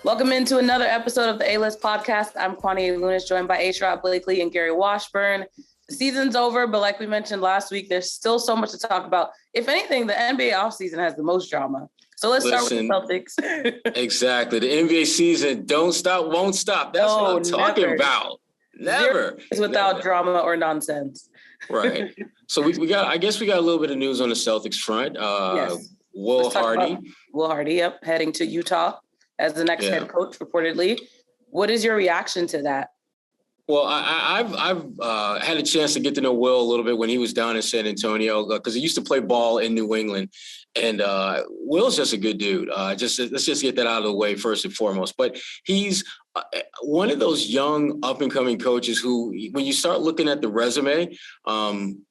Welcome into another episode of the A-List podcast. I'm Kwani A, Lunis, joined by Sherrod Blakely and Gary Washburn. The season's over, but like we mentioned last week, there's still so much to talk about. If anything, the NBA offseason has the most drama. So let's start with the Celtics. Exactly. The NBA season, don't stop, won't stop. That's what I'm talking about. Never. It's without drama or nonsense. Right. So we got a little bit of news on the Celtics front. Yes. Will Hardy, yep, heading to Utah as the next head coach, reportedly. What is your reaction to that? Well, I've had a chance to get to know Will a little bit when he was down in San Antonio because he used to play ball in New England. And Will's just a good dude. Let's just get that out of the way first and foremost. But he's one of those young up-and-coming coaches who, when you start looking at the resume,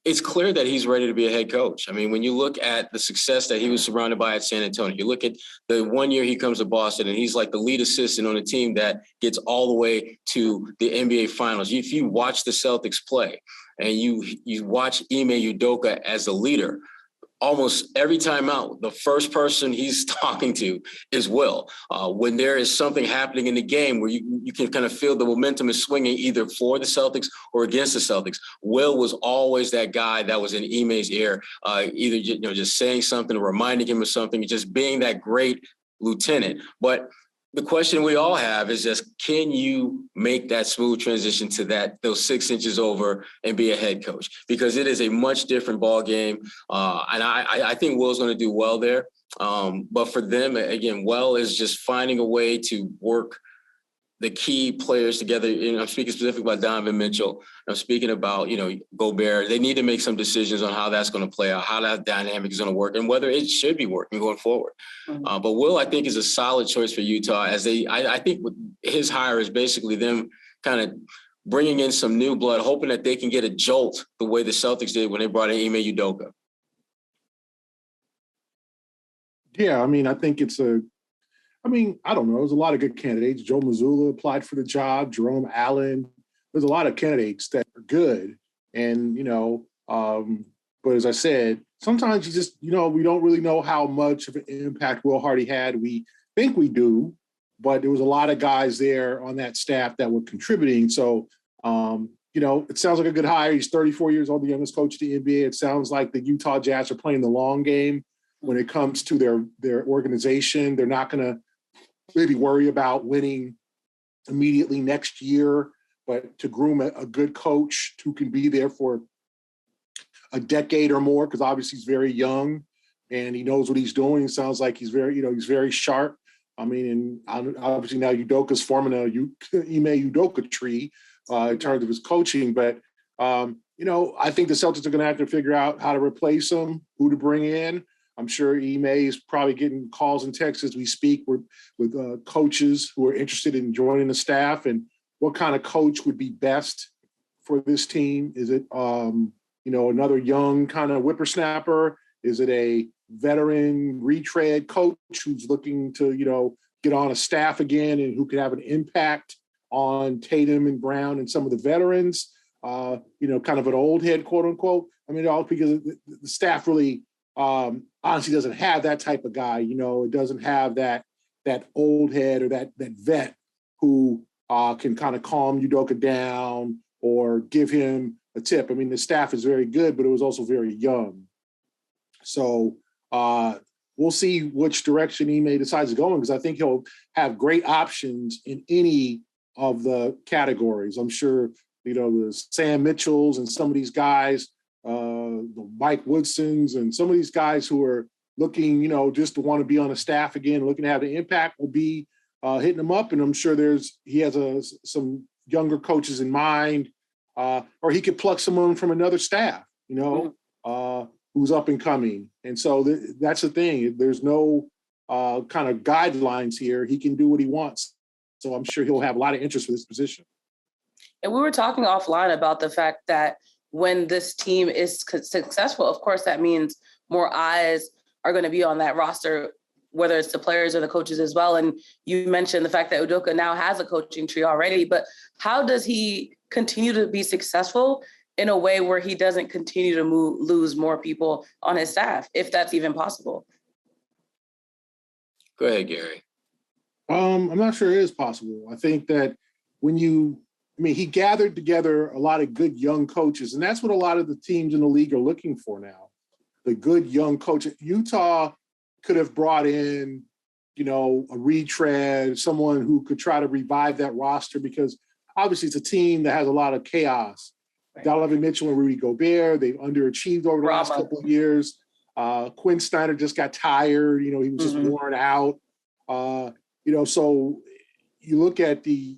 it's clear that he's ready to be a head coach. I mean, when you look at the success that he was surrounded by at San Antonio, you look at the 1 year he comes to Boston and he's like the lead assistant on a team that gets all the way to the NBA Finals. If you watch the Celtics play and you watch Ime Udoka as the leader, almost every time out, the first person he's talking to is Will. When there is something happening in the game where you can kind of feel the momentum is swinging either for the Celtics or against the Celtics, Will was always that guy that was in Ime's ear, either just saying something or reminding him of something, just being that great lieutenant. But the question we all have is just, can you make that smooth transition to those 6 inches over and be a head coach? Because it is a much different ball game. And I think Will's going to do well there. But for them, again, Will is just finding a way to work the key players together. I'm speaking specifically about Donovan Mitchell. I'm speaking about, Gobert. They need to make some decisions on how that's going to play out, how that dynamic is going to work, and whether it should be working going forward. Mm-hmm. But Will, I think, is a solid choice for Utah I think with his hire is basically them kind of bringing in some new blood, hoping that they can get a jolt the way the Celtics did when they brought in Ime Udoka. Yeah, I think I don't know. There's a lot of good candidates. Joe Mazzulla applied for the job. Jerome Allen. There's a lot of candidates that are good. And, but as I said, sometimes you just, we don't really know how much of an impact Will Hardy had. We think we do, but there was a lot of guys there on that staff that were contributing. So, it sounds like a good hire. He's 34 years old, the youngest coach in the NBA. It sounds like the Utah Jazz are playing the long game when it comes to their organization. They're not going to maybe worry about winning immediately next year, but to groom a good coach who can be there for a decade or more, because obviously he's very young and he knows what he's doing. It sounds like he's very sharp. And obviously now Udoka's forming a Ime Udoka tree in terms of his coaching. But, I think the Celtics are going to have to figure out how to replace him, who to bring in. I'm sure Ime is probably getting calls and texts as we speak with coaches who are interested in joining the staff, and what kind of coach would be best for this team. Is it, another young kind of whippersnapper? Is it a veteran retread coach who's looking to, get on a staff again and who could have an impact on Tatum and Brown and some of the veterans, kind of an old head, quote unquote? All because the staff really, honestly doesn't have that type of guy. It doesn't have that old head or that vet who can kind of calm Udoka down or give him a tip. The staff is very good, but it was also very young. So we'll see which direction Ime decides to go in, because I think he'll have great options in any of the categories. I'm sure, the Sam Mitchells and some of these guys, the Mike Woodsons and some of these guys who are looking, just to want to be on the staff again, looking to have an impact, will be hitting him up. And I'm sure he has some younger coaches in mind, or he could pluck someone from another staff, who's up and coming. And so that's the thing. There's no kind of guidelines here. He can do what he wants. So I'm sure he'll have a lot of interest for this position. And we were talking offline about the fact that when this team is successful, of course, that means more eyes are going to be on that roster, whether it's the players or the coaches as well. And you mentioned the fact that Udoka now has a coaching tree already, but how does he continue to be successful in a way where he doesn't continue to lose more people on his staff, if that's even possible? Go ahead, Gary. I'm not sure it is possible. I think that he gathered together a lot of good young coaches, and that's what a lot of the teams in the league are looking for now. The good young coach. Utah could have brought in, a retread, someone who could try to revive that roster, because obviously it's a team that has a lot of chaos. Right. Donovan Mitchell and Rudy Gobert, they've underachieved over the last couple of years. Quinn Snyder just got tired. He was just worn out. So you look at the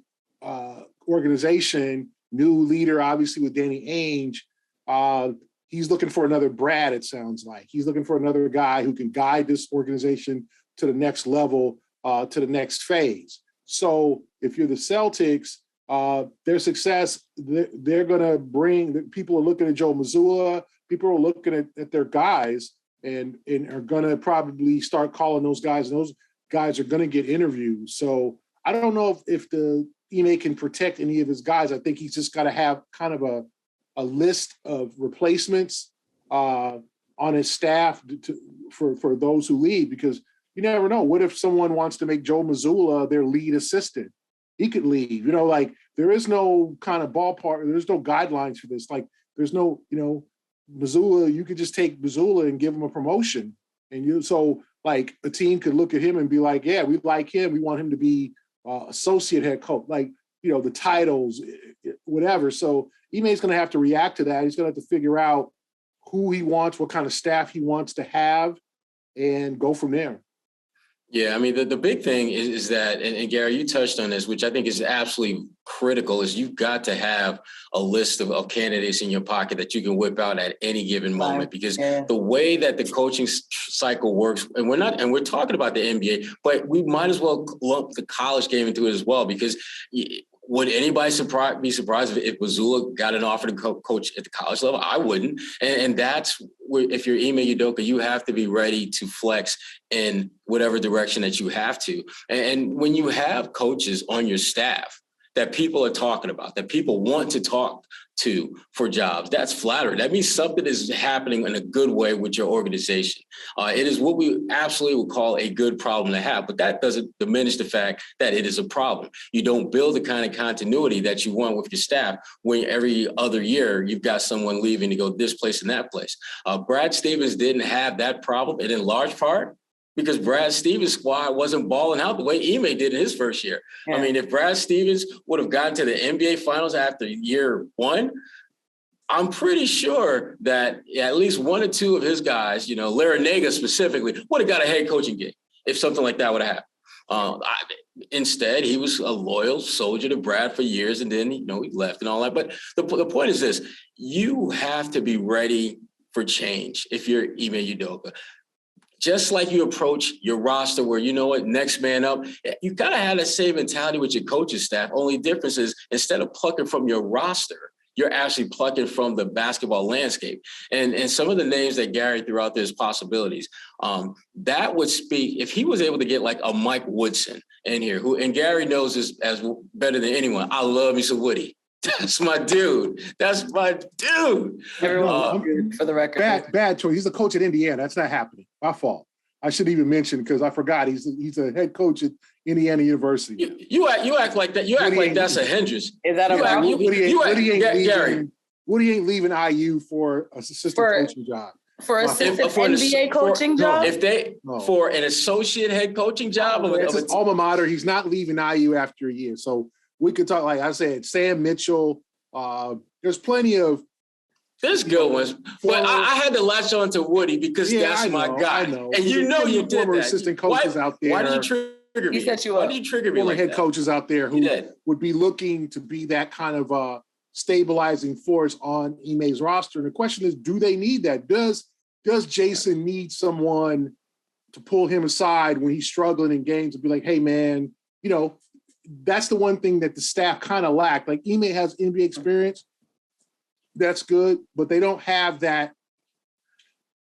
organization, new leader, obviously with Danny Ainge. He's looking for another Brad, it sounds like. He's looking for another guy who can guide this organization to the next level, to the next phase. So if you're the Celtics, their success, they're going to bring – people are looking at Joe Mazzulla. People are looking at their guys and are going to probably start calling those guys, and those guys are going to get interviews. So I don't know if the Ime can protect any of his guys. I think he's just got to have kind of a list of replacements on his staff for those who leave, because you never know. What if someone wants to make Joe Mazzulla their lead assistant? He could leave. There is no kind of ballpark. There's no guidelines for this. Like, there's no, Mazzulla, you could just take Mazzulla and give him a promotion. So a team could look at him and be like, yeah, we like him. We want him to be associate head coach, the titles, whatever. So Ime's going to have to react to that. He's going to have to figure out who he wants, what kind of staff he wants to have, and go from there. Yeah, the big thing is that, and Gary, you touched on this, which I think is absolutely critical, is you've got to have a list of candidates in your pocket that you can whip out at any given moment, because the way that the coaching cycle works, and we're talking about the NBA, but we might as well lump the college game into it as well, because would anybody be surprised if Mazzulla got an offer to coach at the college level? I wouldn't. And that's where, if you're Ime Udoka, you have to be ready to flex in whatever direction that you have to. And when you have coaches on your staff that people are talking about, that people want to talk to for jobs, that's flattering. That means something is happening in a good way with your organization. It is what we absolutely would call a good problem to have, but that doesn't diminish the fact that it is a problem. You don't build the kind of continuity that you want with your staff when every other year you've got someone leaving to go this place and that place. Brad Stevens didn't have that problem, and in large part because Brad Stevens' squad wasn't balling out the way Ime did in his first year. Yeah. If Brad Stevens would have gotten to the NBA Finals after year one, I'm pretty sure that at least one or two of his guys, Larinaga specifically, would have got a head coaching gig if something like that would have happened. Instead, he was a loyal soldier to Brad for years, and then, he left and all that. But the point is this: you have to be ready for change if you're Ime Udoka. Just like you approach your roster where, next man up, you got to have that same mentality with your coaching staff. Only difference is, instead of plucking from your roster, you're actually plucking from the basketball landscape. And some of the names that Gary threw out there as possibilities, that would speak, if he was able to get like a Mike Woodson in here, and Gary knows this as better than anyone. I love me some Woody. That's my dude. Everyone, for the record. Bad choice. He's the coach at Indiana. That's not happening. My fault. I shouldn't even mention, because I forgot he's a head coach at Indiana University. You act like that. You act like that's a hindrance. Is that a problem? Woody ain't leaving IU for an assistant coaching job. For assistant NBA coaching job? For an associate head coaching job? It's his alma mater. He's not leaving IU after a year. So we could talk, like I said, Sam Mitchell. There's plenty of. There's good ones, but I had to latch on to Woody because that's my guy. I know. And you did former that. Assistant coaches out there. Why did you trigger me? Why did you trigger me? Former head coaches out there who would be looking to be that kind of stabilizing force on Ime's roster. And the question is, do they need that? Does Jason need someone to pull him aside when he's struggling in games and be like, hey, man, that's the one thing that the staff kind of lack. Like, Ime has NBA experience. That's good, but they don't have that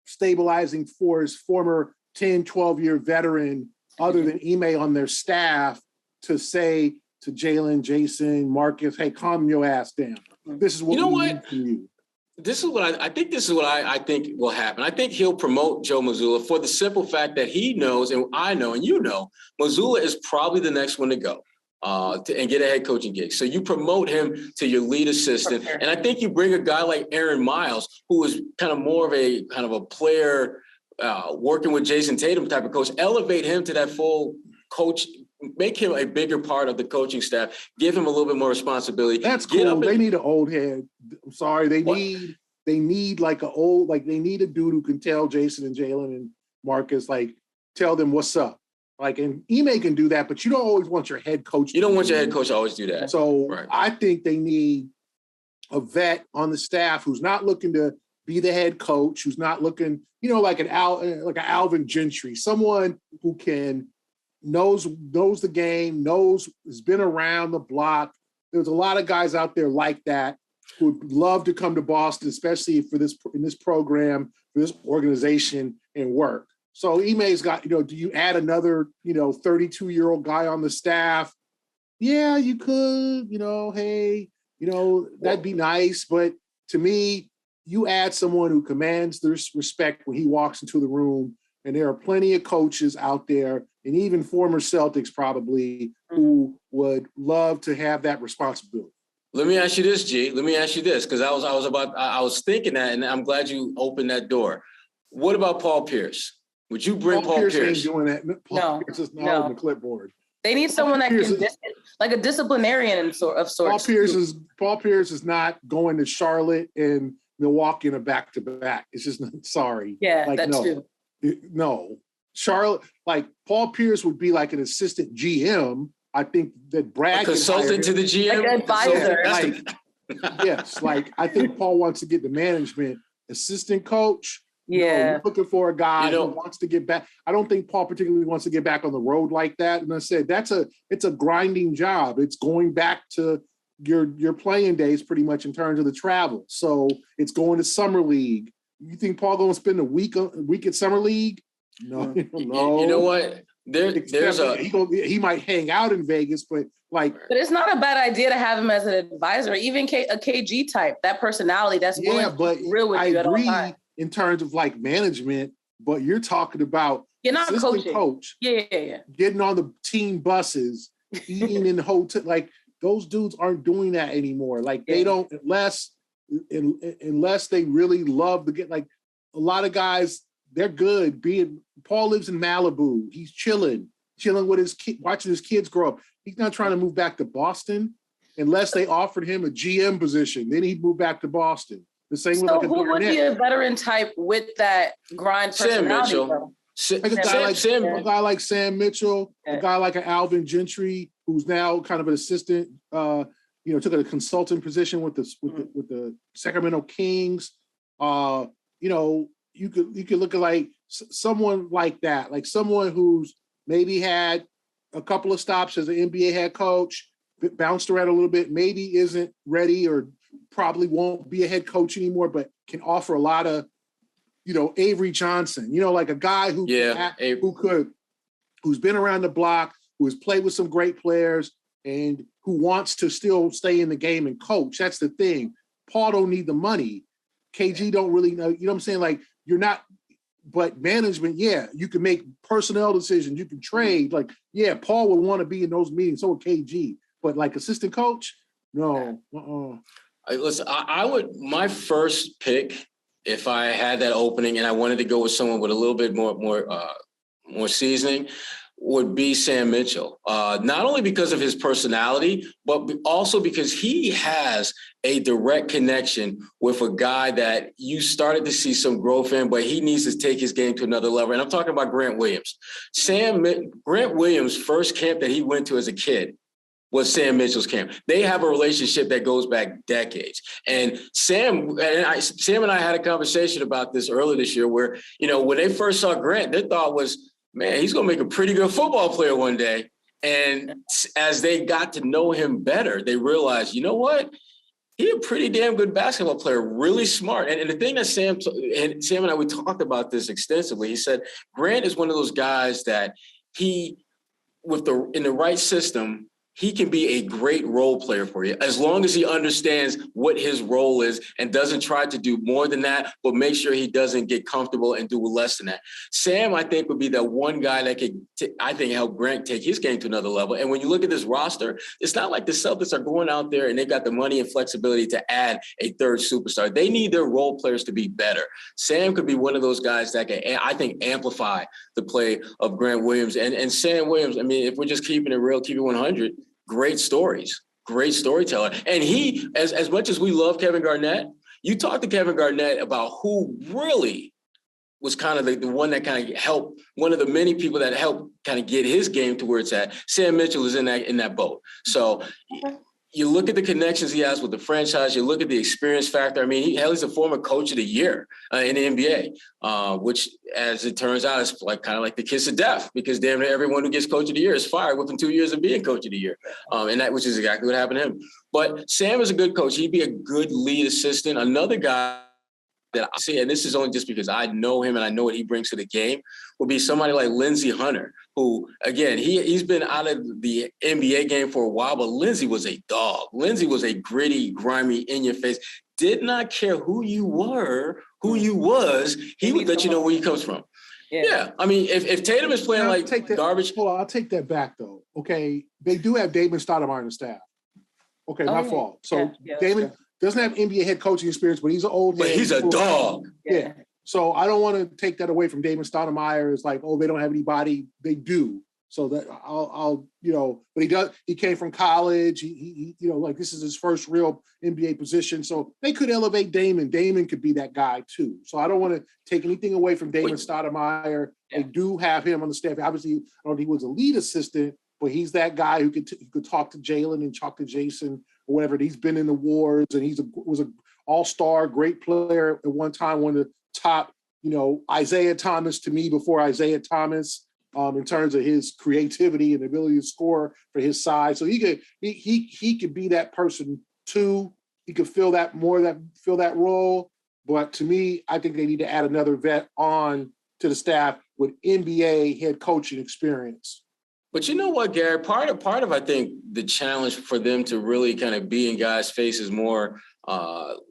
stabilizing force, former 10, 12-year veteran other than Ime on their staff to say to Jalen, Jason, Marcus, hey, calm your ass down. This is what we need from you. This is what I think. This is what I think will happen. I think he'll promote Joe Mazzulla for the simple fact that he knows, and I know, and you know, Mazzulla is probably the next one to go and get a head coaching gig. So you promote him to your lead assistant, and I think you bring a guy like Aaron Miles, who is kind of more of a player working with Jason Tatum type of coach. Elevate him to that full coach. Make him a bigger part of the coaching staff. Give him a little bit more responsibility. That's cool. They need an old head. I'm sorry. They need like they need a dude who can tell Jason and Jalen and Marcus, like, tell them what's up. Like, and Ime can do that, but you don't always want your head coach. You don't want your head coach to always do that. So right. I think they need a vet on the staff who's not looking to be the head coach, who's not looking, like an Alvin Gentry, someone who knows the game, has been around the block. There's a lot of guys out there like that who would love to come to Boston, especially in this program, for this organization, and work. So Ime's got, do you add another, 32-year-old guy on the staff? Yeah, you could, hey, that'd be nice. But to me, you add someone who commands their respect when he walks into the room. And there are plenty of coaches out there, and even former Celtics probably, who would love to have that responsibility. Let me ask you this, G. Let me ask you this, because I was thinking that, and I'm glad you opened that door. What about Paul Pierce? Would you bring Paul Pierce? Ain't doing that. Paul Pierce is not on the clipboard. They need someone that can, like a disciplinarian of sorts. Paul Pierce is not going to Charlotte and Milwaukee in a back-to-back. It's just sorry. Yeah, that's true. No, Charlotte, like Paul Pierce would be like an assistant GM. I think that Brad, a consultant to the GM, like an advisor. Yes, like I think Paul wants to get the management assistant coach. Yeah, looking for a guy who wants to get back. I don't think Paul particularly wants to get back on the road like that. And I said it's a grinding job. It's going back to your playing days pretty much in terms of the travel. So it's going to summer league. You think Paul going to spend a week at summer league? No. You know what? He might hang out in Vegas, but it's not a bad idea to have him as an advisor, even a KG type, that personality that's willing to be real with you at all times. In terms of like management, but you're talking about you're not coaching. Coach, yeah, getting on the team buses, eating in the hotel. Like those dudes aren't doing that anymore. Like they don't, unless they really love to get, like a lot of guys, they're good. Paul lives in Malibu. He's chilling with his kid, watching his kids grow up. He's not trying to move back to Boston unless they offered him a GM position. Then he'd move back to Boston. The same with who would be a veteran type with that grind personality? A guy like Sam Mitchell, a guy like an Alvin Gentry, who's now kind of an assistant. Took a consultant position with the Sacramento Kings. You could look at like someone like that, like someone who's maybe had a couple of stops as an NBA head coach, bounced around a little bit, maybe isn't ready or probably won't be a head coach anymore, but can offer a lot of, Avery Johnson, like a guy who's been around the block, who has played with some great players and who wants to still stay in the game and coach. That's the thing. Paul don't need the money. KG don't really know, you know what I'm saying? Like you're not, but management, you can make personnel decisions. You can trade. Like, Paul would want to be in those meetings. So would KG, but like assistant coach, no. Listen, I would, my first pick, if I had that opening and I wanted to go with someone with a little bit more seasoning, would be Sam Mitchell. Not only because of his personality, but also because he has a direct connection with a guy that you started to see some growth in, but he needs to take his game to another level. And I'm talking about Grant Williams. Grant Williams' first camp that he went to as a kid was Sam Mitchell's camp. They have a relationship that goes back decades. And Sam and I had a conversation about this earlier this year where, when they first saw Grant, their thought was, man, he's going to make a pretty good football player one day. And as they got to know him better, they realized, you know what? He's a pretty damn good basketball player, really smart. And the thing that Sam and I, we talked about this extensively. He said, Grant is one of those guys that in the right system, he can be a great role player for you as long as he understands what his role is and doesn't try to do more than that, but make sure he doesn't get comfortable and do less than that. Sam, I think, would be that one guy that could, I think, help Grant take his game to another level. And when you look at this roster, it's not like the Celtics are going out there and they've got the money and flexibility to add a third superstar. They need their role players to be better. Sam could be one of those guys that can, I think, amplify the play of Grant Williams. And Sam Williams, I mean, if we're just keeping it real, keep it 100, great stories, great storyteller. And he, as much as we love Kevin Garnett, you talk to Kevin Garnett about who really was kind of the one that kind of helped, one of the many people that helped kind of get his game to where it's at. Sam Mitchell is in that boat. So you look at the connections he has with the franchise, you look at the experience factor. I mean, he's a former coach of the year in the NBA, which, as it turns out, is kind of like the kiss of death, because damn near everyone who gets coach of the year is fired within 2 years of being coach of the year. And that, which is exactly what happened to him. But Sam is a good coach. He'd be a good lead assistant. Another guy that I see, and this is only just because I know him and I know what he brings to the game, would be somebody like Lindsey Hunter, who, again, he's been out of the NBA game for a while, but Lindsey was a dog. Lindsey was a gritty, grimy, in-your-face, did not care who you were, who you was. He would let you know where he comes from. Yeah. I mean, if Tatum is playing garbage. Well, I'll take that back, though. Okay, they do have Damon Stoudemire on the staff. Okay, my fault. So Damon doesn't have NBA head coaching experience, but he's an old man. But he's a dog. Yeah. So I don't want to take that away from Damon Stoudemire. It's like, oh, they don't have anybody. They do. So that I'll but he does. He came from college. He like this is his first real NBA position. So they could elevate Damon. Damon could be that guy too. So I don't want to take anything away from Damon Stoudemire. They do have him on the staff. Obviously, I don't think he was a lead assistant, but he's that guy who could talk to Jalen and talk to Jason or whatever. He's been in the wars and was an all-star, great player at one time, one of the top, Isaiah Thomas to me before Isaiah Thomas in terms of his creativity and ability to score for his size. So he could be that person too. He could fill that role. But to me, I think they need to add another vet on to the staff with NBA head coaching experience. But you know what, Gary? Part of I think the challenge for them to really kind of be in guys' faces more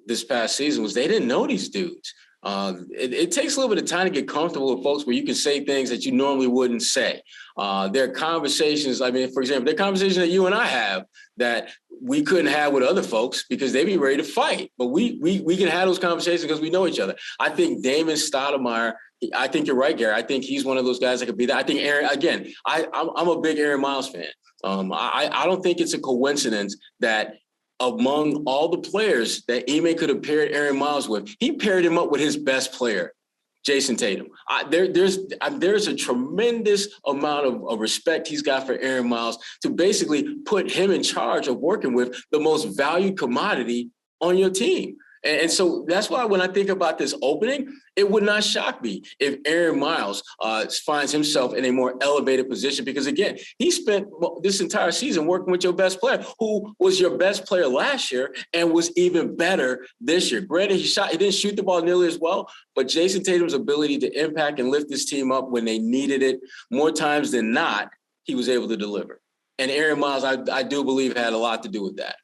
this past season was they didn't know these dudes. It takes a little bit of time to get comfortable with folks where you can say things that you normally wouldn't say. There are conversations, I mean, for example, there are conversations that you and I have that we couldn't have with other folks because they'd be ready to fight. But we can have those conversations because we know each other. I think Damon Stoudemire, I think you're right, Gary. I think he's one of those guys that could be that. I think Aaron, again, I'm a big Aaron Miles fan. I don't think it's a coincidence that among all the players that Ime could have paired Aaron Miles with, he paired him up with his best player, Jason Tatum. There's a tremendous amount of respect he's got for Aaron Miles to basically put him in charge of working with the most valued commodity on your team. And so that's why when I think about this opening, it would not shock me if Aaron Miles finds himself in a more elevated position, because, again, he spent this entire season working with your best player, who was your best player last year and was even better this year. Granted, he didn't shoot the ball nearly as well, but Jason Tatum's ability to impact and lift this team up when they needed it more times than not, he was able to deliver. And Aaron Miles, I do believe, had a lot to do with that.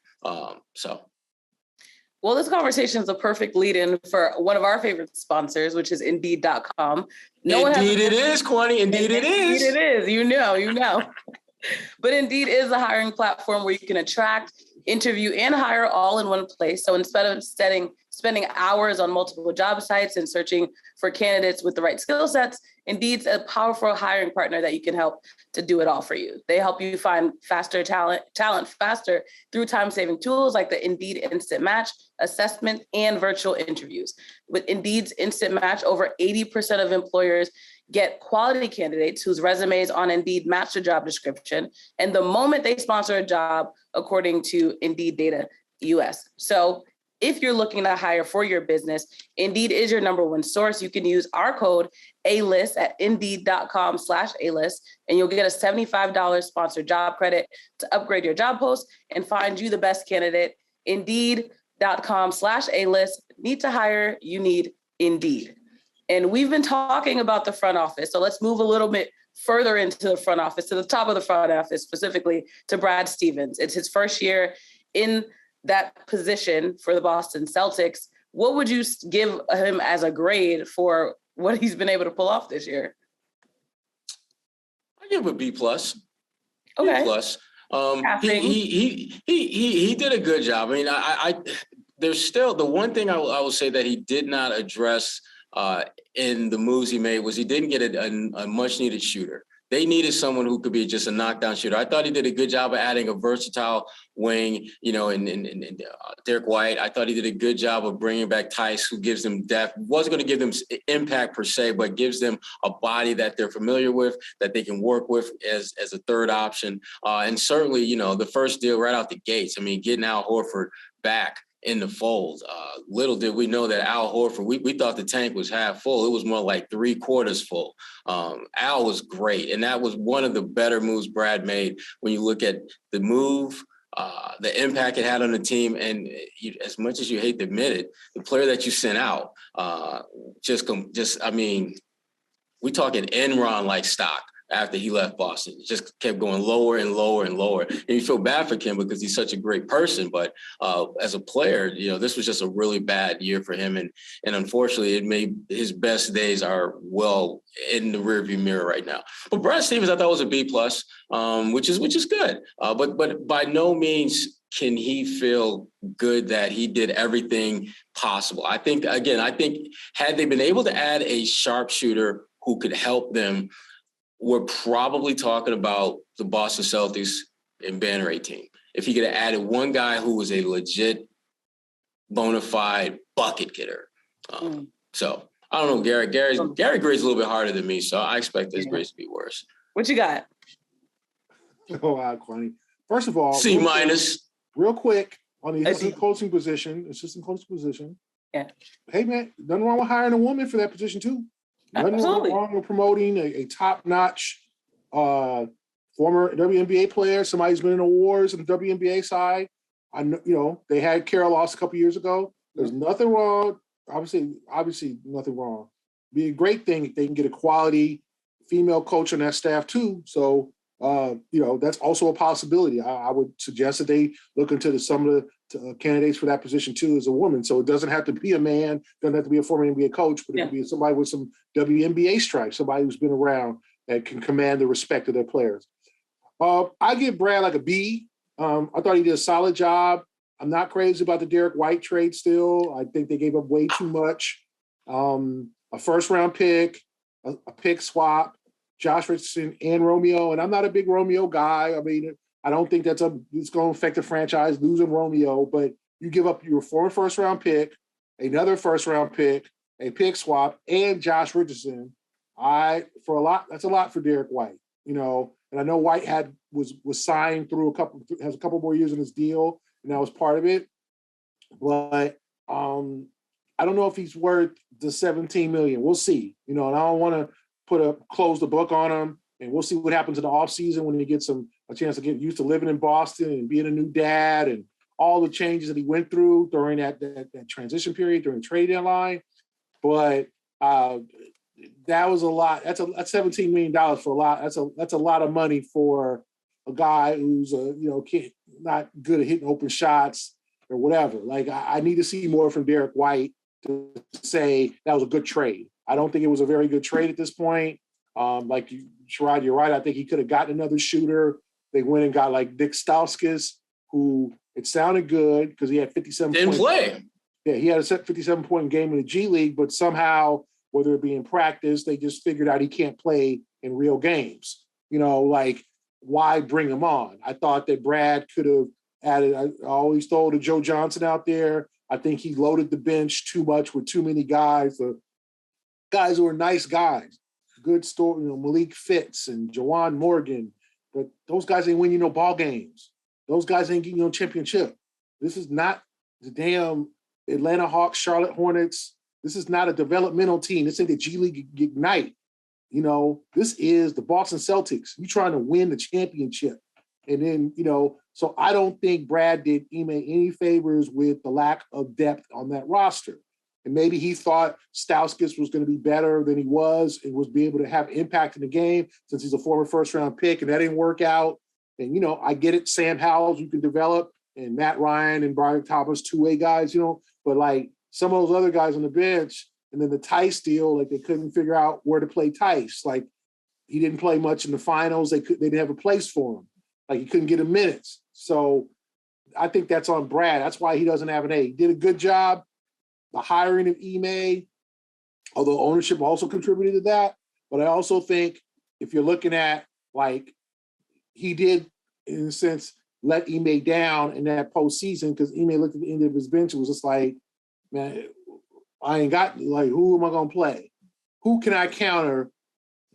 Well, this conversation is a perfect lead-in for one of our favorite sponsors, which is Indeed.com. Indeed it is, Kwani. Indeed it is. Indeed it is. You know. But Indeed is a hiring platform where you can attract, interview, and hire all in one place. So instead of spending hours on multiple job sites and searching for candidates with the right skill sets, Indeed's a powerful hiring partner that you can help to do it all for you. They help you find faster talent faster through time-saving tools like the Indeed Instant Match, assessment, and virtual interviews. With Indeed's Instant Match, over 80% of employers get quality candidates whose resumes on Indeed match the job description, and the moment they sponsor a job, according to Indeed Data US. So if you're looking to hire for your business, Indeed is your number one source. You can use our code A-List at Indeed.com/A-List, and you'll get a $75 sponsored job credit to upgrade your job post and find you the best candidate. Indeed.com/A-List. Need to hire, you need Indeed. And we've been talking about the front office. So let's move a little bit further into the front office, to the top of the front office, specifically to Brad Stevens. It's his first year in that position for the Boston Celtics. What would you give him as a grade for what he's been able to pull off this year? I give him a B+. Okay. B+. He did a good job. I mean, I there's still the one thing I will say that he did not address in the moves he made was he didn't get a much needed shooter. They needed someone who could be just a knockdown shooter. I thought he did a good job of adding a versatile wing, you know, in Derek White. I thought he did a good job of bringing back Tice, who gives them depth. Wasn't going to give them impact per se, but gives them a body that they're familiar with, that they can work with as a third option. And certainly, you know, the first deal right out the gates, I mean, getting Al Horford back in the fold. Little did we know that Al Horford, we thought the tank was half full. It was more like 3/4 full. Al was great. And that was one of the better moves Brad made when you look at the move, the impact it had on the team. And as much as you hate to admit it, the player that you sent out, I mean, we talking Enron-like stock. After he left Boston, it just kept going lower and lower and lower. And you feel bad for Kim because he's such a great person. But as a player, you know, this was just a really bad year for him. And unfortunately, it made his best days are well in the rearview mirror right now. But Brad Stevens, I thought was a B+, which is good. But by no means can he feel good that he did everything possible. I think had they been able to add a sharpshooter who could help them, we're probably talking about the Boston Celtics and Banner 18. If he could have added one guy who was a legit, bona fide bucket getter. So I don't know, Gary grades a little bit harder than me, so I expect his grades to be worse. What you got? Oh, wow, Kwani. First of all, C-. Real quick on the assistant coaching position. Yeah. Hey man, nothing wrong with hiring a woman for that position too. Nothing wrong with promoting a top-notch former WNBA player, somebody who's been in awards on the WNBA side. I know, you know, they had Carol Loss a couple years ago. There's nothing wrong. Obviously, nothing wrong. Be a great thing if they can get a quality female coach on that staff too. So, you know, that's also a possibility. I would suggest that they look into some of the candidates for that position too as a woman. So it doesn't have to be a man, doesn't have to be a former NBA coach, but it could be somebody with some WNBA stripes, somebody who's been around and can command the respect of their players. I give Brad like a B. I thought he did a solid job. I'm not crazy about the Derek White trade still. I think they gave up way too much. A first-round pick, a pick swap, Josh Richardson and Romeo. And I'm not a big Romeo guy. I mean, I don't think it's going to affect the franchise losing Romeo, but you give up your former first-round pick, another first-round pick, a pick swap, and Josh Richardson. That's a lot for Derek White, you know. And I know White was signed through has a couple more years in his deal, and that was part of it. But I don't know if he's worth the $17 million. We'll see, you know. And I don't want to close the book on him. And we'll see what happens in the offseason when he gets a chance to get used to living in Boston and being a new dad and all the changes that he went through during that transition period, during the trade deadline. But that was a lot. That's $17 million for a lot. That's a lot of money for a guy who's not good at hitting open shots or whatever. Like I need to see more from Derek White to say that was a good trade. I don't think it was a very good trade at this point. Sherrod, you're right. I think he could have gotten another shooter. They went and got like Nick Stauskas, who it sounded good because he had 57 Didn't play. Yeah, he had a 57-point game in the G League, but somehow, whether it be in practice, they just figured out he can't play in real games. You know, like, why bring him on? I thought that Brad could have added, I always told Joe Johnson out there, I think he loaded the bench too much with too many guys. The guys who are nice guys. Good story, Malik Fitz and Jawan Morgan, but those guys ain't winning no ball games. Those guys ain't getting no championship. This is not the damn Atlanta Hawks, Charlotte Hornets. This is not a developmental team. This ain't the G League Ignite. You know, this is the Boston Celtics. You trying to win the championship. And then, so I don't think Brad did Ime any favors with the lack of depth on that roster. And maybe he thought Stauskas was going to be better than he was and was be able to have impact in the game since he's a former first-round pick, and that didn't work out. And, I get it, Sam Howells you can develop, and Matt Ryan and Brian Thomas, two-way guys, but like some of those other guys on the bench, and then the Tice deal, like they couldn't figure out where to play Tice. Like he didn't play much in the finals. They didn't have a place for him. Like he couldn't get him minutes. So I think that's on Brad. That's why he doesn't have an A. He did a good job. The hiring of Ime, although ownership also contributed to that. But I also think if you're looking at, like, he did, in a sense, let Ime down in that postseason because Ime looked at the end of his bench and was just like, man, I ain't got, like, who am I going to play? Who can I counter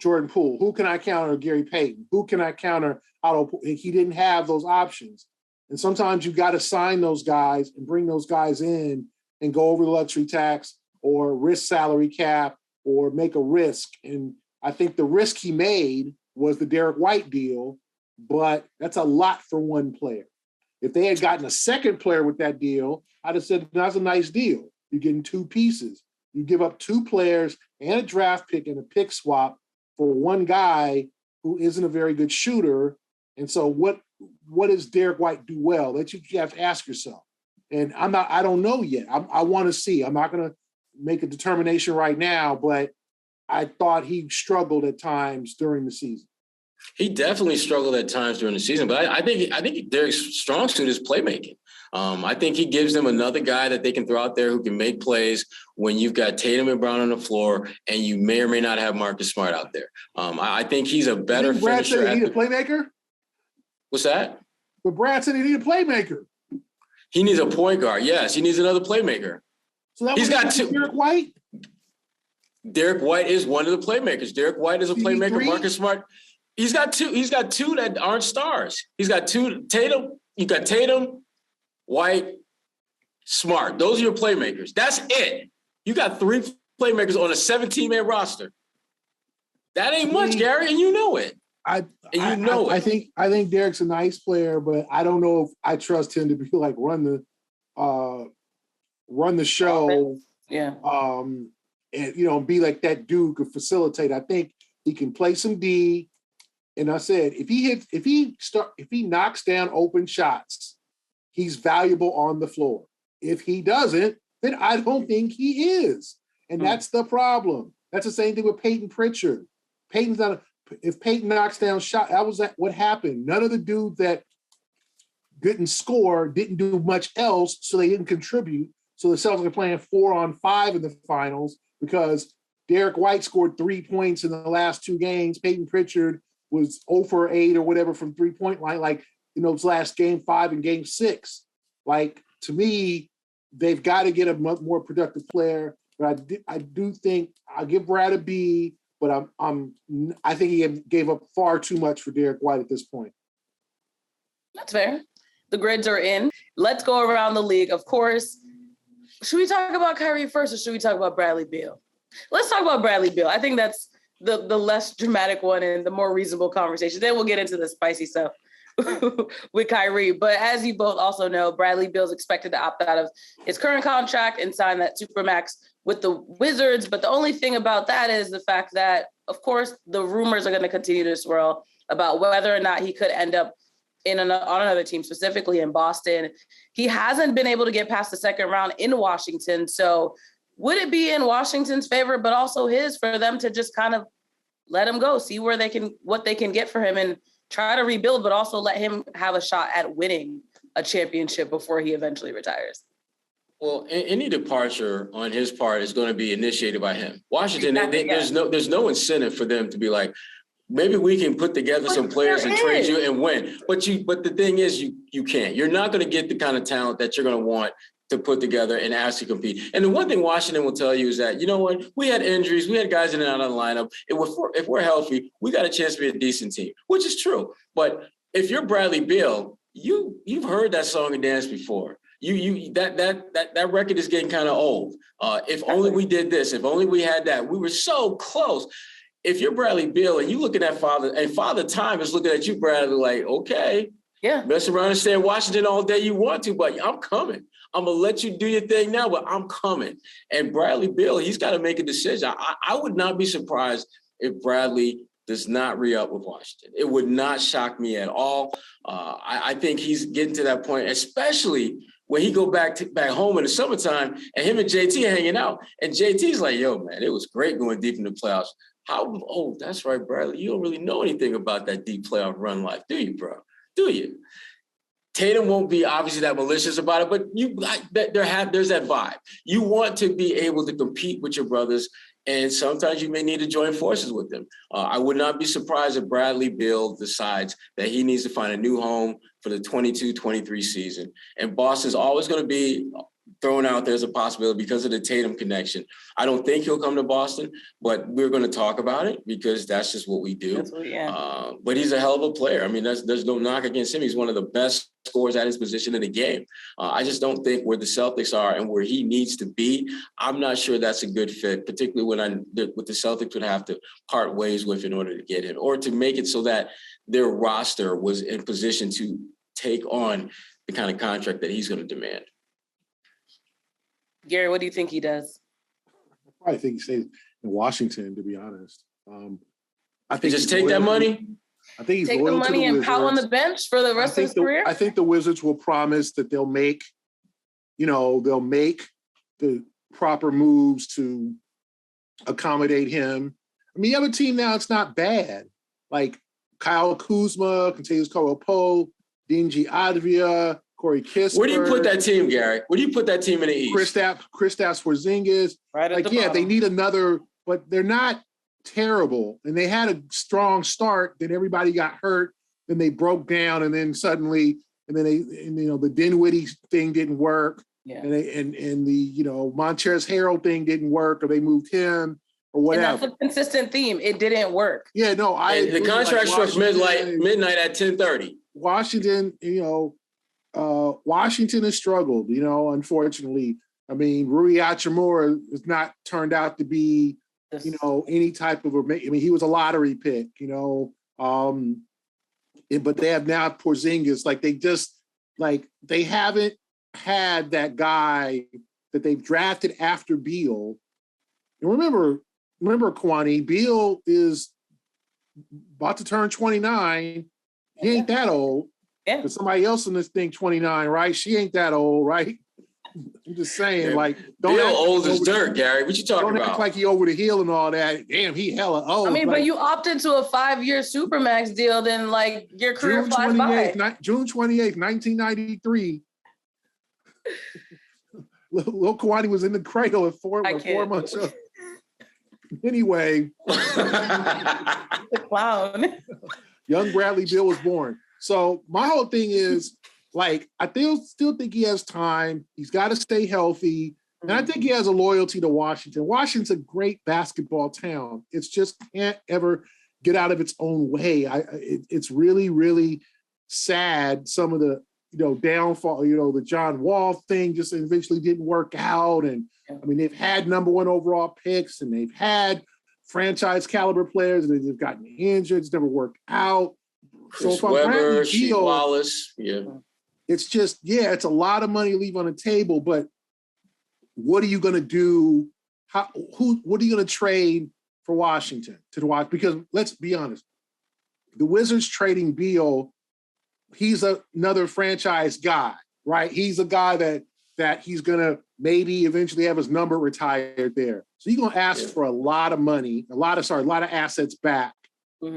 Jordan Poole? Who can I counter Gary Payton? Who can I counter Otto? He didn't have those options. And sometimes you got to sign those guys and bring those guys in and go over the luxury tax or risk salary cap or make a risk. And I think the risk he made was the Derek White deal, but that's a lot for one player. If they had gotten a second player with that deal, I'd have said, that's a nice deal. You're getting two pieces. You give up two players and a draft pick and a pick swap for one guy who isn't a very good shooter. And so what does Derek White do well? That you have to ask yourself. And I don't know yet. I want to see. I'm not going to make a determination right now, but I thought he struggled at times during the season. He definitely struggled at times during the season, but I think Derek's strong suit is playmaking. I think he gives them another guy that they can throw out there who can make plays when you've got Tatum and Brown on the floor and you may or may not have Marcus Smart out there. I think he's a better finisher. Brad said he need a playmaker? What's that? But Brad said he need a playmaker. He needs a point guard. Yes, he needs another playmaker. So he's got two. Derek White? Derek White is one of the playmakers. Derek White is a playmaker. Marcus Smart. He's got two that aren't stars. He's got two. Tatum. You got Tatum, White, Smart. Those are your playmakers. That's it. You got three playmakers on a 17-man roster. That ain't much, Gary, and you know it. I think Derek's a nice player, but I don't know if I trust him to be like run the show. Yeah. And be like that dude could facilitate. I think he can play some D. And I said if he knocks down open shots, he's valuable on the floor. If he doesn't, then I don't think he is. And that's the problem. That's the same thing with Peyton Pritchard. If Peyton knocks down shot, what happened. None of the dudes that didn't score didn't do much else, so they didn't contribute. So the Celtics are playing 4-on-5 in the finals because Derek White scored 3 points in the last two games. Peyton Pritchard was 0 for 8 or whatever from three-point line, like in those last game 5 and game 6. Like, to me, they've got to get a much more productive player. But I do think I'll give Brad a B. But I think he gave up far too much for Derek White at this point. That's fair. The grids are in. Let's go around the league. Of course, should we talk about Kyrie first or should we talk about Bradley Beal? Let's talk about Bradley Beal. I think that's the less dramatic one and the more reasonable conversation. Then we'll get into the spicy stuff with Kyrie. But as you both also know, Bradley Beal is expected to opt out of his current contract and sign that Supermax with the Wizards. But the only thing about that is the fact that, of course, the rumors are going to continue to swirl about whether or not he could end up on another team, specifically in Boston. He hasn't been able to get past the second round in Washington. So would it be in Washington's favor, but also his, for them to just kind of let him go, see what they can get for him and try to rebuild, but also let him have a shot at winning a championship before he eventually retires? Well, any departure on his part is going to be initiated by him. Washington, there's no incentive for them to be like, maybe we can put together some players and trade you and win. But the thing is, you can't. You're not going to get the kind of talent that you're going to want to put together and actually compete. And the one thing Washington will tell you is that, you know what, we had injuries, we had guys in and out of the lineup. If we're healthy, we got a chance to be a decent team, which is true. But if you're Bradley Beal, you've heard that song and dance before. That record is getting kind of old. If only we did this, if only we had that. We were so close. If you're Bradley Beal and you looking at Father Time is looking at you, Bradley, like, okay, yeah, mess around and stay in Washington all day you want to, but I'm coming. I'm going to let you do your thing now, but I'm coming. And Bradley Beal, he's got to make a decision. I would not be surprised if Bradley does not re-up with Washington. It would not shock me at all. I think he's getting to that point, especially when he go back home in the summertime and him and JT are hanging out. And JT's like, yo, man, it was great going deep in the playoffs. Oh, that's right, Bradley. You don't really know anything about that deep playoff run life, do you, bro? Do you? Tatum won't be obviously that malicious about it, but there's that vibe. You want to be able to compete with your brothers, and sometimes you may need to join forces with them. I would not be surprised if Bradley Beal decides that he needs to find a new home for the 22-23 season. And Boston's always going to be thrown out there as a possibility because of the Tatum connection. I don't think he'll come to Boston, but we're going to talk about it because that's just what we do. But he's a hell of a player. I mean, there's no knock against him. He's one of the best scorers at his position in the game. I just don't think where the Celtics are and where he needs to be, I'm not sure that's a good fit, particularly when the Celtics would have to part ways with in order to get him or to make it so that their roster was in position to take on the kind of contract that he's going to demand. Gary, what do you think he does? I probably think he stays in Washington, to be honest. I think just take that money. I think he's take the money and pout on the bench for the rest of his career. I think the Wizards will promise that they'll make the proper moves to accommodate him. I mean, you have a team now; it's not bad. Like Kyle Kuzma, Kentavious Caldwell-Pope, Dingy Advia, Corey Kispert. Where do you put that team, Gary? Where do you put that team in the East? Kristaps Porzingis. Right at the bottom. They need another, but they're not terrible. And they had a strong start. Then everybody got hurt. Then they broke down, and then suddenly, the Dinwiddie thing didn't work. Yeah. And the Montrezl Harrell thing didn't work, or they moved him or whatever. And that's a consistent theme. It didn't work. Yeah, no, the contract struck midnight at 10:30. Washington, Washington has struggled, unfortunately. I mean, Rui Hachimura has not turned out to be, any type of, he was a lottery pick, but they have now Porzingis, they haven't had that guy that they've drafted after Beal. And remember, Kwani, Beal is about to turn 29. He ain't that old. Yeah. But somebody else in this thing, 29, right? She ain't that old, right? I'm just saying, don't Beal old as dirt, Gary. What you talking about? Don't act like he over the hill and all that. Damn, he hella old. I mean, but you opt into a 5-year Supermax deal, then your career flies by. June 28th, 1993. Lil Kwani was in the cradle at 4 months old. Anyway. The clown. Young Bradley Beal was born. So my whole thing is, I still think he has time. He's got to stay healthy. And I think he has a loyalty to Washington. Washington's a great basketball town. It's just can't ever get out of its own way. It's really, really sad. Some of the, downfall, the John Wall thing just eventually didn't work out. And they've had number 1 overall picks, and they've had franchise caliber players, and they've gotten injured. It's never worked out. Chris Webber, Sheik Wallace, it's just, it's a lot of money to leave on the table, but what are you going to do? What are you going to trade for Washington to watch? Because let's be honest, the Wizards trading Beal, he's another franchise guy, right? He's a guy that he's going to maybe eventually have his number retired there. So you're going to ask for a lot of money, a lot of assets back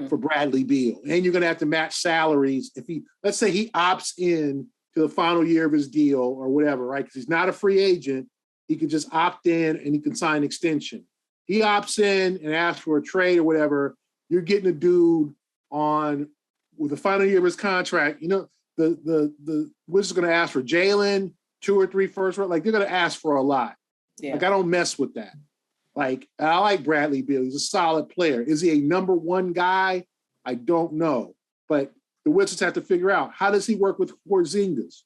for Bradley Beal. And you're going to have to match salaries. If let's say he opts in to the final year of his deal or whatever, right? Because he's not a free agent. He can just opt in and he can sign an extension. He opts in and asks for a trade or whatever. You're getting a dude with the final year of his contract. The Wizards are going to ask for Jalen, 2 or 3 first round. They're going to ask for a lot. Yeah. I don't mess with that. I like Bradley Beal. He's a solid player. Is he a number 1 guy? I don't know. But the Wizards have to figure out, how does he work with Porzingis?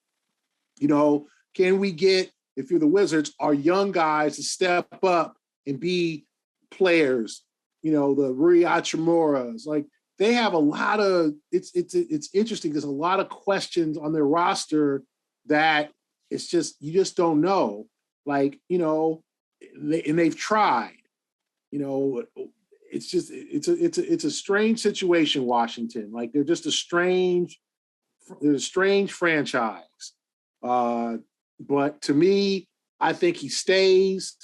Can we get, if you're the Wizards, our young guys to step up and be players? The Rui Hachimuras. They have a lot of, it's interesting. There's a lot of questions on their roster that it's just, you just don't know. Like, you know, they've tried, you know, it's just, it's a strange situation, Washington. Like they're just a strange franchise. But to me, I think he stays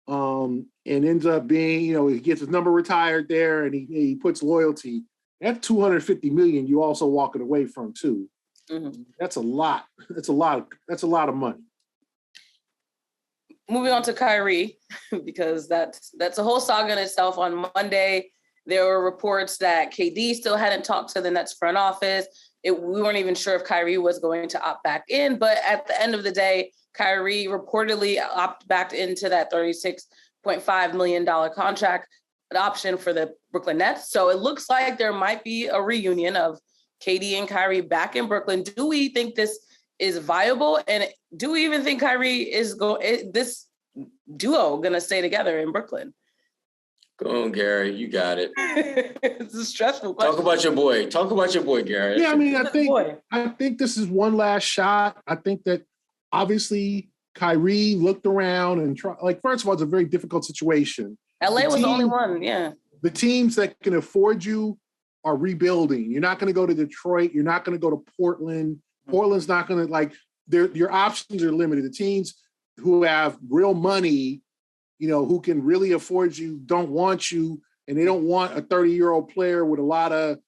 and ends up being, you know, he gets his number retired there and he puts loyalty. That's $250 million you also walking away from too. Mm-hmm. That's a lot. That's a lot of money. Moving on to Kyrie, because that's a whole saga in itself. On Monday, there were reports that KD still hadn't talked to the Nets front office. We weren't even sure if Kyrie was going to opt back in, but at the end of the day, Kyrie reportedly opted back into that $36.5 million contract option for the Brooklyn Nets. So it looks like there might be a reunion of KD and Kyrie back in Brooklyn. Do we think this is viable? And do we even think Kyrie is this duo going to stay together in Brooklyn? Go on, Gary. You got it. It's a stressful question. Talk about your boy, Gary. Yeah, I mean, I think this is one last shot. I think that obviously Kyrie looked around and first of all, it's a very difficult situation. LA was the only one, yeah. The teams that can afford you are rebuilding. You're not going to go to Detroit. You're not going to go to Portland. Portland's not going to your options are limited. The teams who have real money, you know, who can really afford you, don't want you, and they don't want a 30-year-old player with a lot of,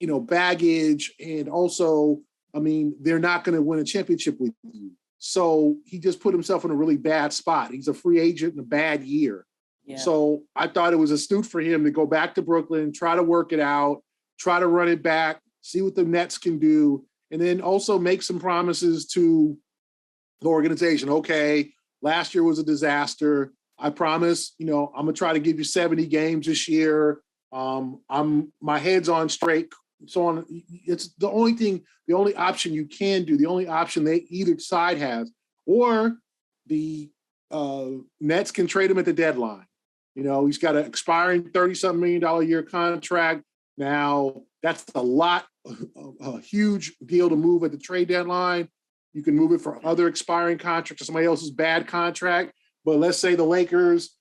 you know, baggage. And also, I mean, they're not going to win a championship with you. So he just put himself in a really bad spot. He's a free agent in a bad year. Yeah. So I thought it was astute for him to go back to Brooklyn, try to work it out, try to run it back, see what the Nets can do, and then also make some promises to the organization. Okay, last year was a disaster. I promise, you know, I'm gonna try to give you 70 games this year. My head's on straight. So on, it's the only option you can do, the only option they either side has, or the Nets can trade him at the deadline. You know, he's got an expiring $30-something million a year contract. Now, that's a huge deal to move at the trade deadline. You can move it for other expiring contracts or somebody else's bad contract. But let's say the Lakers,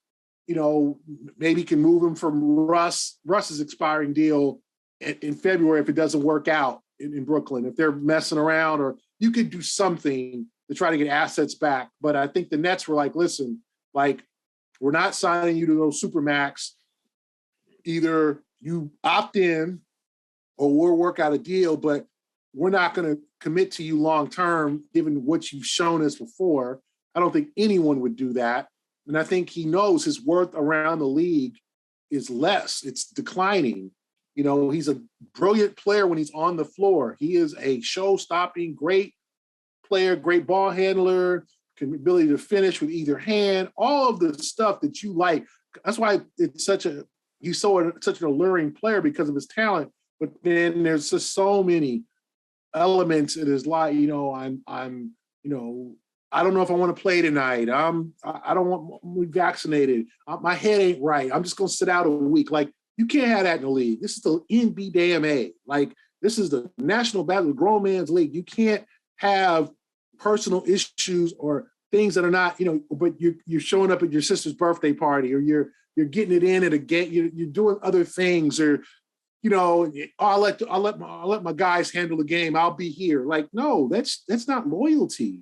you know, maybe can move him from Russ's expiring deal in February if it doesn't work out in Brooklyn, if they're messing around, or you could do something to try to get assets back. But I think the Nets were like, listen, like, we're not signing you to those Supermax. Either you opt in or we'll work out a deal, but we're not going to commit to you long-term, given what you've shown us before. I don't think anyone would do that. And I think he knows his worth around the league is less. It's declining. You know, he's a brilliant player when he's on the floor. He is a show-stopping, great player, great ball handler, ability to finish with either hand, all of the stuff that you like. That's why it's such an alluring player, because of his talent. But then there's just so many elements in his life. You know, I'm you know, I don't know if I want to play tonight. I don't want to be vaccinated. My head ain't right. I'm just going to sit out a week. Like, you can't have that in the league. This is the NBDMA. Like, this is the National Battle Grown Man's League. You can't have personal issues or things that are not, you know, but you're showing up at your sister's birthday party, or you're getting it in at a game, you're doing other things, or, you know, I'll let my guys handle the game. I'll be here. Like, no, that's not loyalty.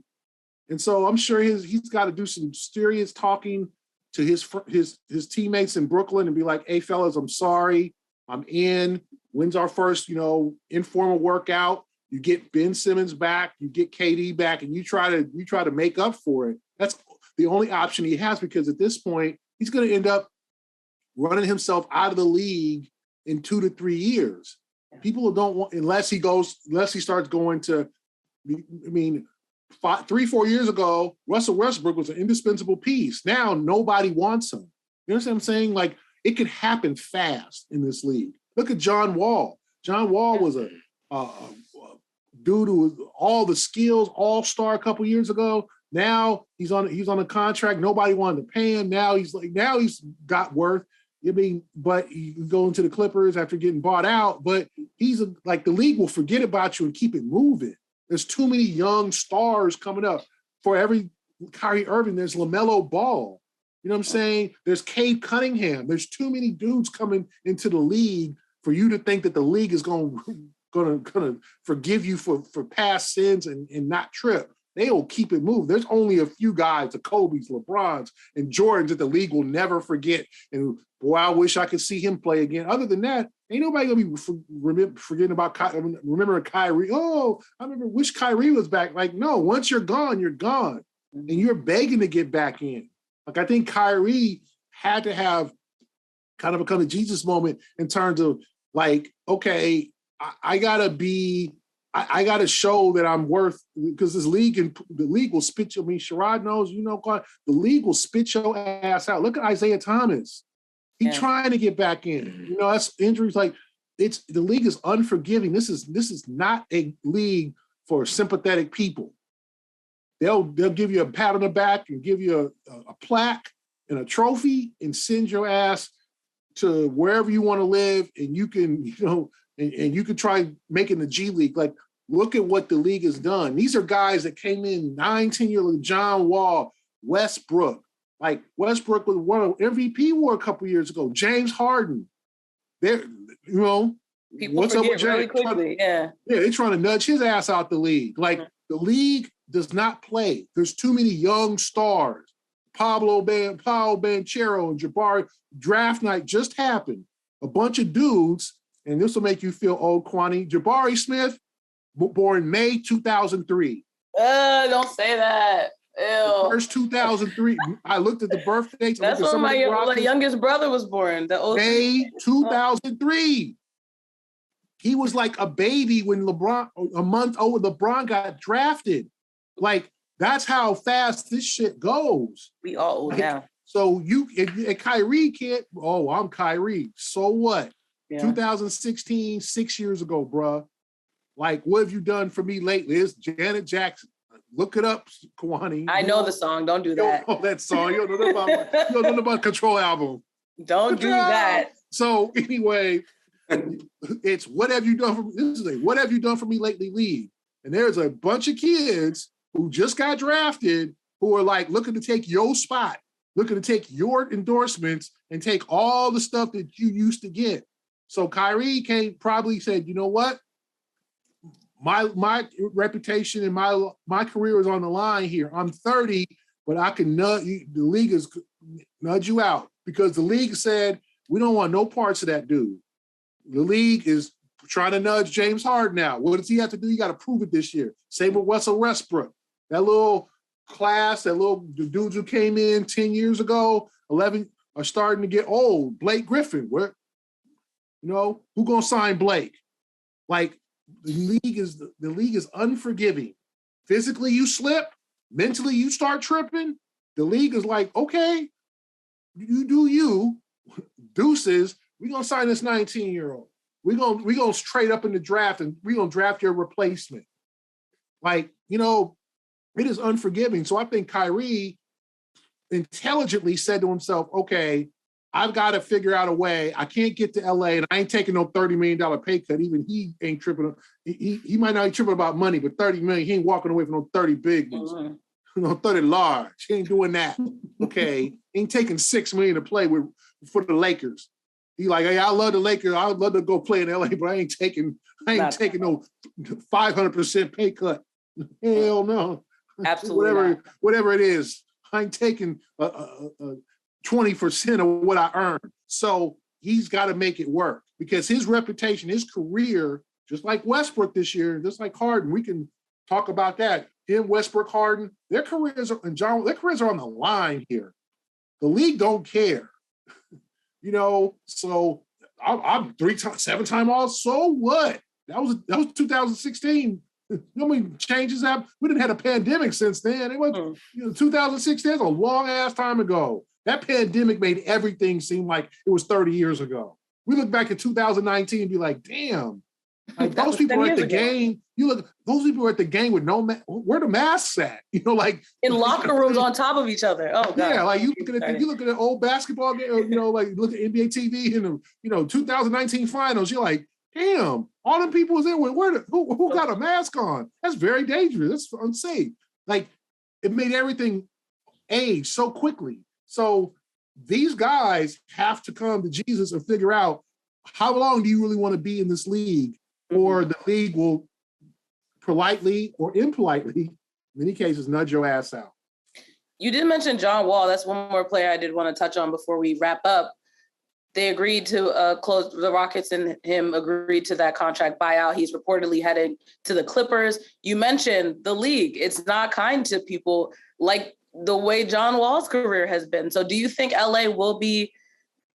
And so I'm sure he's got to do some serious talking to his teammates in Brooklyn and be like, hey, fellas, I'm sorry. I'm in. When's our first, you know, informal workout? You get Ben Simmons back, you get KD back, and you try to make up for it. That's the only option he has, because at this point, he's going to end up running himself out of the league in 2 to 3 years. People don't want, unless he starts going to, I mean, 3-4 years ago, Russell Westbrook was an indispensable piece. Now nobody wants him. You understand what I'm saying? Like, it can happen fast in this league. Look at John Wall. John Wall was a dude who was all the skills, all-star a couple years ago. Now he's on a contract. Nobody wanted to pay him. Now he's got worth. I mean, but you go into the Clippers after getting bought out, but he's like, the league will forget about you and keep it moving. There's too many young stars coming up. For every Kyrie Irving, there's LaMelo Ball. You know what I'm saying? There's Cade Cunningham. There's too many dudes coming into the league for you to think that the league is going to forgive you for past sins and not trip. They'll keep it moving. There's only a few guys, the Kobe's, LeBrons, and Jordans that the league will never forget. And boy, I wish I could see him play again. Other than that, ain't nobody gonna be forgetting about remember Kyrie. Oh, I wish Kyrie was back. Like, no, once you're gone, you're gone. And you're begging to get back in. Like, I think Kyrie had to have kind of a come to Jesus moment in terms of like, okay, I gotta show that I'm worth, because this league and the league will spit you. I mean, Sherrod knows, the league will spit your ass out. Look at Isaiah Thomas. He's trying to get back in. That's injuries. Like, the league is unforgiving. This is not a league for sympathetic people. They'll give you a pat on the back and give you a plaque and a trophy and send your ass to wherever you want to live, and you can, and you can try making the G League. Like, look at what the league has done. These are guys that came in 9-10 years old. John Wall, Westbrook. Like, Westbrook was won an MVP award a couple years ago. James Harden. People what's up with James? Really quickly. They're trying to nudge his ass out the league. Like, the league does not play. There's too many young stars. Paolo Banchero and Jabari. Draft night just happened. A bunch of dudes, and this will make you feel old, Kwani. Jabari Smith, born May 2003. Don't say that. Ew. First 2003. I looked at the birth dates. That's when my youngest brother was born. May 2003. He was like a baby when a month old, LeBron got drafted. Like, that's how fast this shit goes. We all old now. So if Kyrie can't, I'm Kyrie. So what? Yeah. 2016, 6 years ago, bruh. Like, what have you done for me lately? It's Janet Jackson. Look it up, Kwani. I know the song. Don't do that. You don't know that song. You don't know about Control album. Don't do that. So anyway, it's what have you done for me? This is a what have you done for me lately league. And there's a bunch of kids who just got drafted who are like looking to take your spot, looking to take your endorsements and take all the stuff that you used to get. So Kyrie probably said, you know what? My reputation and my career is on the line here. I'm 30, but I can the league is nudge you out, because the league said we don't want no parts of that dude. The league is trying to nudge James Harden out. What does he have to do? You got to prove it this year. Same with Russell Westbrook. That little class, the dudes who came in 10 years ago, 11 are starting to get old. Blake Griffin, who gonna sign Blake? Like, the league is unforgiving. Physically, you slip. Mentally, you start tripping. The league is like, okay, you do you. Deuces. We're gonna sign this 19-year-old. We're gonna trade up in the draft and we're gonna draft your replacement. Like, it is unforgiving. So I think Kyrie intelligently said to himself, okay, I've got to figure out a way. I can't get to LA, and I ain't taking no $30 million pay cut. Even he ain't tripping. He might not be tripping about money, but $30 million, he ain't walking away from no 30 big ones. Mm-hmm. 30 large. He ain't doing that. Okay. Ain't taking $6 million to play for the Lakers. He like, hey, I love the Lakers. I'd love to go play in LA, but I ain't taking no 500% pay cut. Hell no. Absolutely. Whatever it is, I ain't taking 20% of what I earn. So he's got to make it work, because his reputation, his career, just like Westbrook this year, just like Harden, we can talk about that. Him, Westbrook, Harden, their careers are on the line here. The league don't care. So I'm 7-time all. So what? That was 2016. How many changes have? We didn't have a pandemic since then. It was 2016. That's a long ass time ago. That pandemic made everything seem like it was 30 years ago. We look back at 2019 and be like, damn, like those people are at the game. Those people are at the game with no mask. Where the masks at? Like in locker rooms on top of each other. Oh God. Yeah, like you look at an old basketball game, like look at NBA TV in the 2019 finals. You're like, damn, all them people was there. Who got a mask on? That's very dangerous. That's unsafe. Like, it made everything age so quickly. So these guys have to come to Jesus and figure out, how long do you really want to be in this league? Or the league will politely or impolitely, in many cases, nudge your ass out. You did mention John Wall. That's one more player I did want to touch on before we wrap up. They agreed to close, the Rockets and him agreed to that contract buyout. He's reportedly headed to the Clippers. You mentioned the league. It's not kind to people like the way John Wall's career has been. So do you think LA will be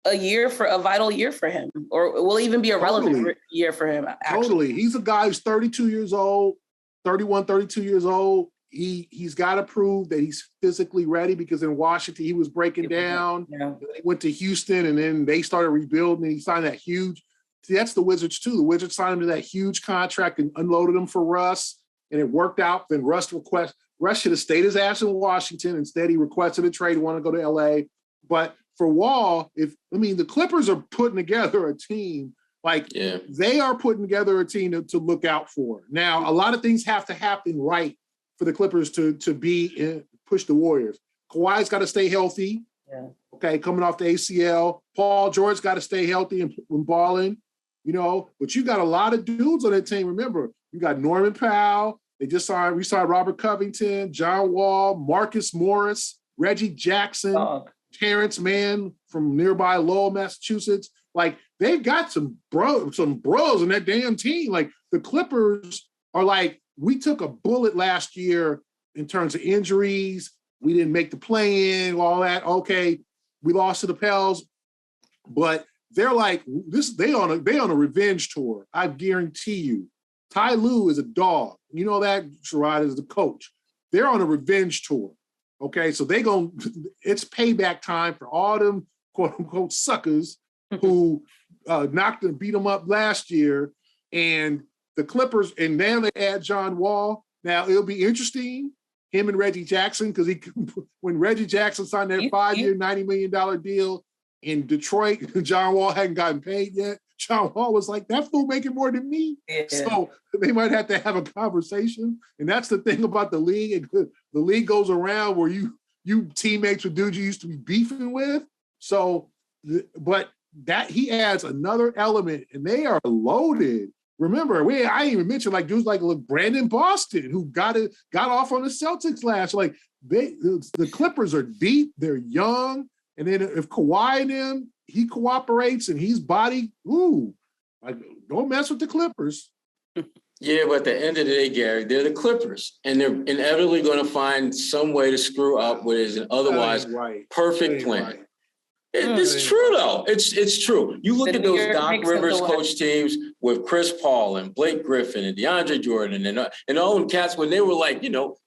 a vital year for him, or will even be a relevant year for him? Actually? Totally. He's a guy who's 32 years old, 31, 32 years old. He's got to prove that he's physically ready, because in Washington, he was breaking down. Yeah. They went to Houston, and then they started rebuilding, and he signed that huge. See, that's the Wizards, too. The Wizards signed him to that huge contract and unloaded him for Russ, and it worked out. Then Russ should have stayed his ass in Washington. Instead, he requested a trade, wanted to go to LA. But for Wall, the Clippers are putting together a team. They are putting together a team to look out for. Now, a lot of things have to happen right for the Clippers to push the Warriors. Kawhi's got to stay healthy. Yeah. Okay, coming off the ACL. Paul George's got to stay healthy and balling, But you got a lot of dudes on that team. Remember, you got Norman Powell. We signed Robert Covington, John Wall, Marcus Morris, Reggie Jackson, Terrence Mann from nearby Lowell, Massachusetts. They've got some bros in that damn team. The Clippers are we took a bullet last year in terms of injuries. We didn't make the play-in, all that. Okay, we lost to the Pels, but they're this. They on a revenge tour. I guarantee you. Ty Lue is a dog. You know that, Sherrod, is the coach. They're on a revenge tour. Okay, so it's payback time for all them quote unquote suckers who knocked and beat them up last year, and the Clippers, and now they add John Wall. Now it'll be interesting, him and Reggie Jackson, because when Reggie Jackson signed that 5-year, $90 million deal in Detroit, John Wall hadn't gotten paid yet. John Wall was like, that fool making more than me. Yeah. So they might have to have a conversation. And that's the thing about the league. The league goes around where you teammates with dudes you used to be beefing with. So, but that he adds another element, and they are loaded. Remember, I didn't even mention dudes like Brandon Boston, who got off on the Celtics last. The Clippers are deep, they're young, and then if Kawhi and them, he cooperates and he's body, don't mess with the Clippers. Yeah, but at the end of the day, Gary, they're the Clippers, and they're inevitably going to find some way to screw up what is an otherwise perfect plan. Right. It's true, though. It's true. You look at those Doc Rivers coach teams with Chris Paul and Blake Griffin and DeAndre Jordan and all them cats, when they were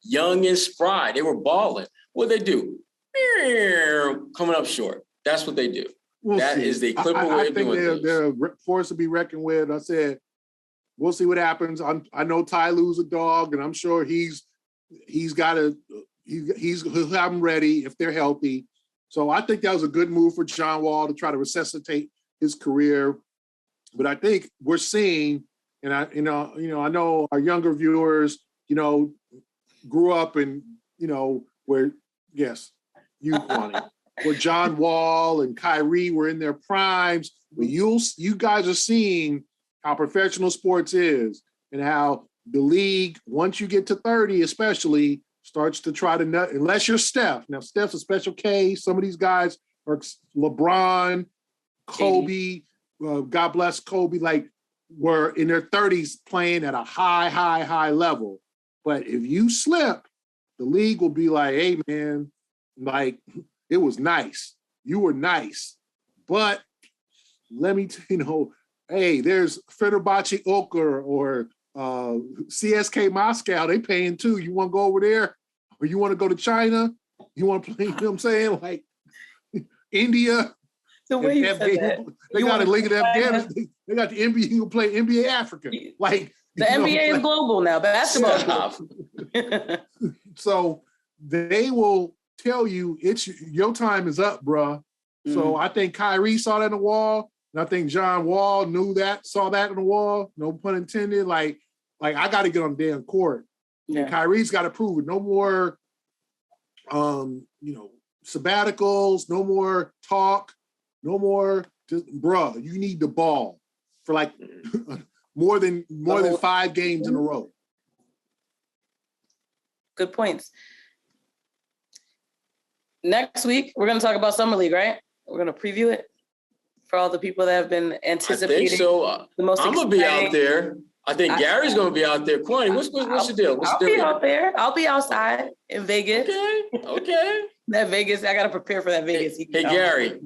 young and spry, they were balling. What'd they do? Coming up short. That's what they do. That is the Clipper way of doing things. They're a force to be reckoned with. I said, we'll see what happens. I know Ty Lue's a dog, and I'm sure he'll have them ready if they're healthy. So I think that was a good move for John Wall to try to resuscitate his career. But I think we're seeing, and I know our younger viewers, grew up in, where John Wall and Kyrie were in their primes. But you guys are seeing how professional sports is and how the league, once you get to 30 especially, starts to try to nut, unless you're Steph. Now, Steph's a special case. Some of these guys are LeBron, Kobe, God bless Kobe, were in their 30s playing at a high level. But if you slip, the league will be like, hey, man, it was nice. You were nice. But let me, hey, there's Fenerbahce Oker or CSK Moscow. They paying too. You want to go over there? Or you want to go to China? You want to play, what I'm saying? India. The way you said that. They got a league of Afghanistan. They got the NBA. You can play NBA Africa. The NBA is global now. Basketball. So they will tell you your time is up, bruh. So I think Kyrie saw that in the wall. And I think John Wall saw that on the wall, no pun intended. Like I got to get on the damn court. Yeah. And Kyrie's got to prove it. No more, sabbaticals, no more talk, no more, just, bruh, you need the ball for like more than 5 games in a row. Good points. Next week, we're going to talk about Summer League, right? We're going to preview it for all the people that have been anticipating. I think so. I'm going to be out there. I think Gary's going to be out there. Kwani, what's the deal? I'll be out there. I'll be outside in Vegas. Okay. That Vegas, I got to prepare for that Vegas heat. Hey,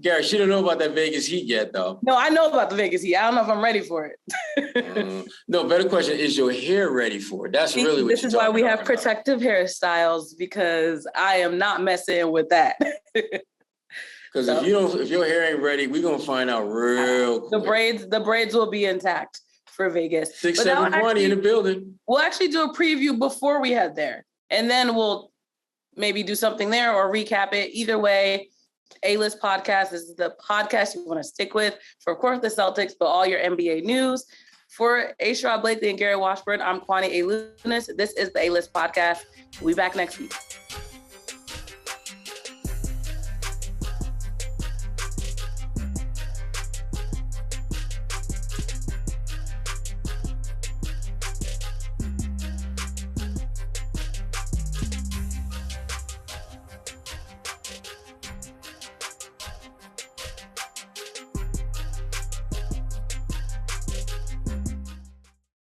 Gary, she don't know about that Vegas heat yet, though. No, I know about the Vegas heat. I don't know if I'm ready for it. No, better question, is your hair ready for it? That's really what this is why we have protective hairstyles, because I am not messing with that. Because if your hair ain't ready, we're going to find out real quick. The braids will be intact for Vegas. 6-7-20 in the building. We'll actually do a preview before we head there. And then we'll maybe do something there or recap it. Either way, A-List Podcast is the podcast you want to stick with for, of course, the Celtics, but all your NBA news. For Sherrod Blakely and Gary Washburn, I'm Kwani A. Lunis. This is the A-List Podcast. We'll be back next week.